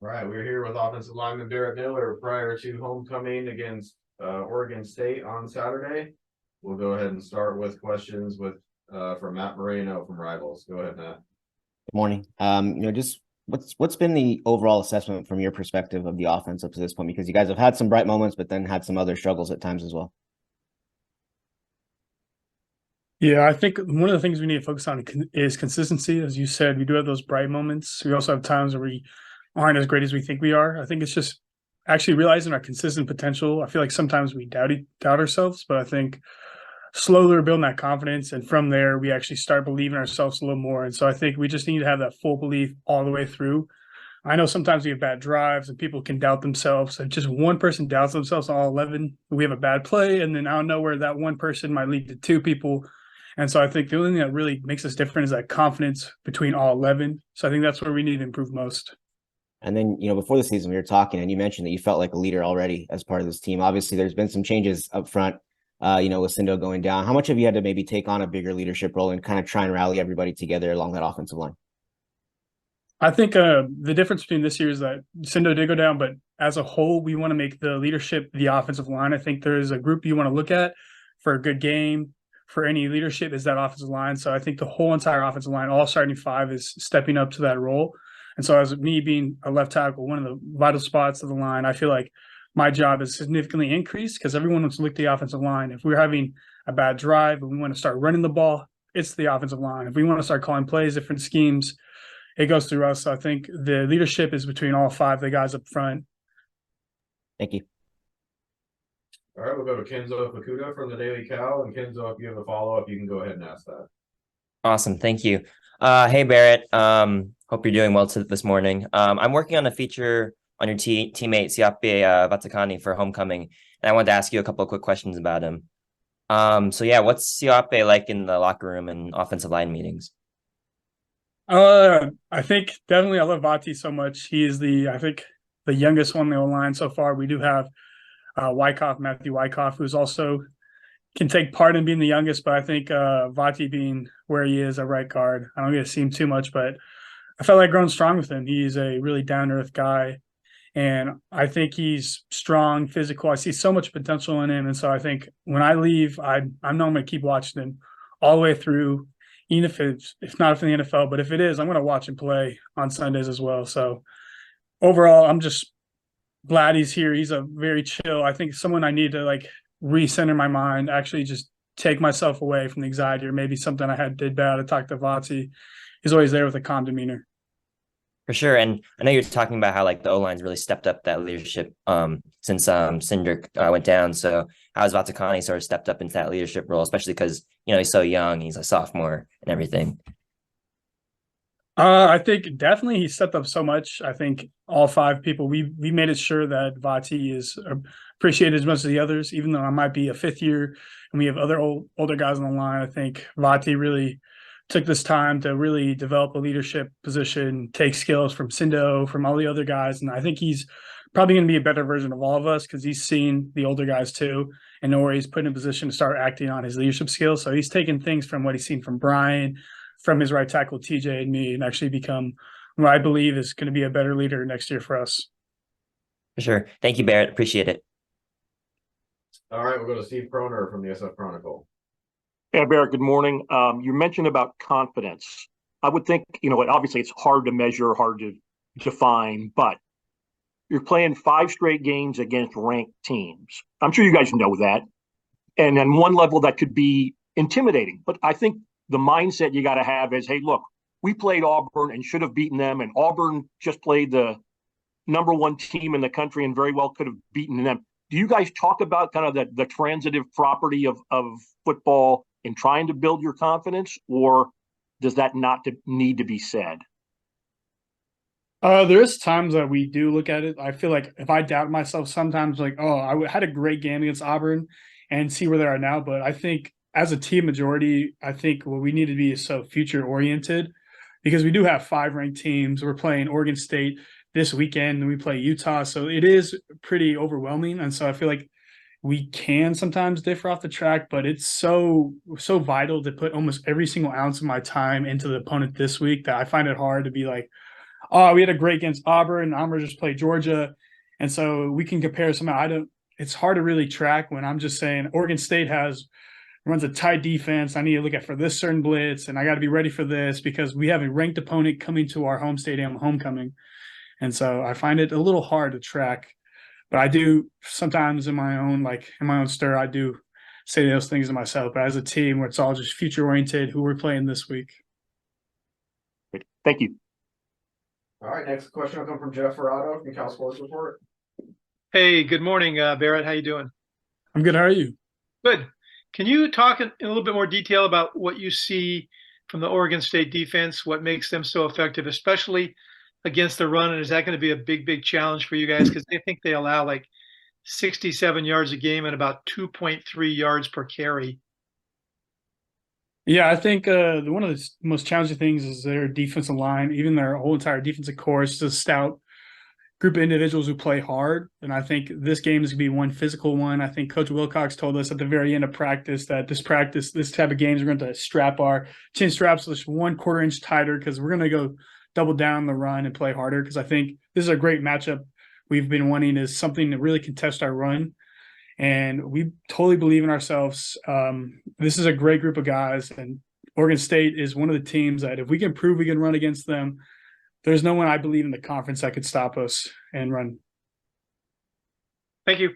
All right, we're here with offensive lineman Barrett Miller prior to homecoming against Oregon State on Saturday. We'll go ahead and start with questions from Matt Moreno from Rivals. Go ahead, Matt. Good morning. Just what's been the overall assessment from your perspective of the offense up to this point? Because you guys have had some bright moments, but then had some other struggles at times as well. Yeah, I think one of the things we need to focus on is consistency. As you said, we do have those bright moments. We also have times where we aren't as great as we think we are. I think it's just actually realizing our consistent potential. I feel like sometimes we doubt ourselves, but I think slowly we're building that confidence. And from there, we actually start believing ourselves a little more. And so I think we just need to have that full belief all the way through. I know sometimes we have bad drives and people can doubt themselves. If just one person doubts themselves, all 11, we have a bad play. And then I don't know where that one person might lead to two people. And so I think the only thing that really makes us different is that confidence between all 11. So I think that's where we need to improve most. And then, before the season, we were talking and you mentioned that you felt like a leader already as part of this team. Obviously, there's been some changes up front, with Sindo going down. How much have you had to maybe take on a bigger leadership role and kind of try and rally everybody together along that offensive line? I think the difference between this year is that Sindo did go down, but as a whole, we want to make the leadership the offensive line. I think there is a group you want to look at for a good game, for any leadership, is that offensive line. So I think the whole entire offensive line, all starting five, is stepping up to that role. And so as me being a left tackle, one of the vital spots of the line, I feel like my job is significantly increased because everyone wants to look at the offensive line. If we're having a bad drive and we want to start running the ball, it's the offensive line. If we want to start calling plays, different schemes, it goes through us. So I think the leadership is between all five of the guys up front. Thank you. All right, we'll go to Kenzo Fukuda from the Daily Cal. And Kenzo, if you have a follow-up, you can go ahead and ask that. Awesome. Thank you. Hey, Barrett. Hope you're doing well this morning. I'm working on a feature on your teammate, Siape Vatakani, for homecoming. And I wanted to ask you a couple of quick questions about him. What's Siape like in the locker room and offensive line meetings? I think definitely I love Vati so much. He is I think the youngest one on the line so far. We do have Matthew Wyckoff, who's also can take part in being the youngest, but I think Vati being where he is at right guard, I don't get to see him too much, but I felt like growing strong with him. He's a really down-to-earth guy, and I think he's strong, physical. I see so much potential in him, and so I think when I leave, I know I'm going to keep watching him all the way through, even if not in the NFL, but if it is, I'm going to watch him play on Sundays as well. So overall, I'm just glad he's here. He's a very chill. I think someone I need to recenter my mind, actually just take myself away from the anxiety or maybe something I did bad. I talked to Vati. He's always there with a calm demeanor. For sure. And I know you're talking about how the O-line's really stepped up that leadership since Cindric went down. So how has Vatakani sort of stepped up into that leadership role, especially because, he's so young, he's a sophomore and everything? I think definitely he stepped up so much. I think all five people, we made it sure that Vati is appreciated as much as the others, even though I might be a fifth year and we have other older guys on the line. I think Vati really took this time to really develop a leadership position, take skills from Sindo, from all the other guys. And I think he's probably going to be a better version of all of us because he's seen the older guys too and know where he's put in a position to start acting on his leadership skills. So he's taken things from what he's seen from Brian, from his right tackle, TJ, and me, and actually become what I believe is going to be a better leader next year for us. For sure. Thank you, Barrett. Appreciate it. All right, we'll go to Steve Kroner from the SF Chronicle. Yeah, Barrett, good morning. You mentioned about confidence. I would think, obviously it's hard to measure, hard to define, but you're playing 5 straight games against ranked teams. I'm sure you guys know that. And on one level, that could be intimidating. But I think the mindset you got to have is, hey, look, we played Auburn and should have beaten them. And Auburn just played the #1 team in the country and very well could have beaten them. Do you guys talk about kind of the transitive property of football in trying to build your confidence, or does that not need to be said? There is times that we do look at it. I feel like if I doubt myself sometimes, I had a great game against Auburn and see where they are now. But I think as a team majority, I think what we need to be is so future oriented because we do have 5 ranked teams. We're playing Oregon State this weekend and we play Utah. So it is pretty overwhelming. And so I feel like we can sometimes differ off the track, but it's so vital to put almost every single ounce of my time into the opponent this week that I find it hard to be like, Oh, we had a great against Auburn. Auburn just played Georgia, and so we can compare some. It's hard to really track when I'm just saying Oregon State runs a tight defense. I need to look at for this certain blitz, and I got to be ready for this because we have a ranked opponent coming to our home stadium, homecoming, and so I find it a little hard to track. But I do sometimes in my own stir, I do say those things to myself. But as a team, where it's all just future oriented, who we're playing this week. Great. Thank you. All right, next question will come from Jeff Ferrato from Cal Sports Report. Hey, good morning, Barrett. How you doing? I'm good. How are you? Good. Can you talk in a little bit more detail about what you see from the Oregon State defense, what makes them so effective, especially against the run? And is that going to be a big challenge for you guys? Because I think they allow like 67 yards a game and about 2.3 yards per carry. Yeah, I think one of the most challenging things is their defensive line, even their whole entire defensive core is a stout group of individuals who play hard. And I think this game is going to be one physical one. I think Coach Wilcox told us at the very end of practice that this type of games, we're going to strap our chin straps just 1/4 inch tighter because we're going to go double down the run and play harder. Because I think this is a great matchup we've been wanting, is something to really contest our run. And we totally believe in ourselves. This is a great group of guys, and Oregon State is one of the teams that if we can prove we can run against them, there's no one I believe in the conference that could stop us and run. Thank you.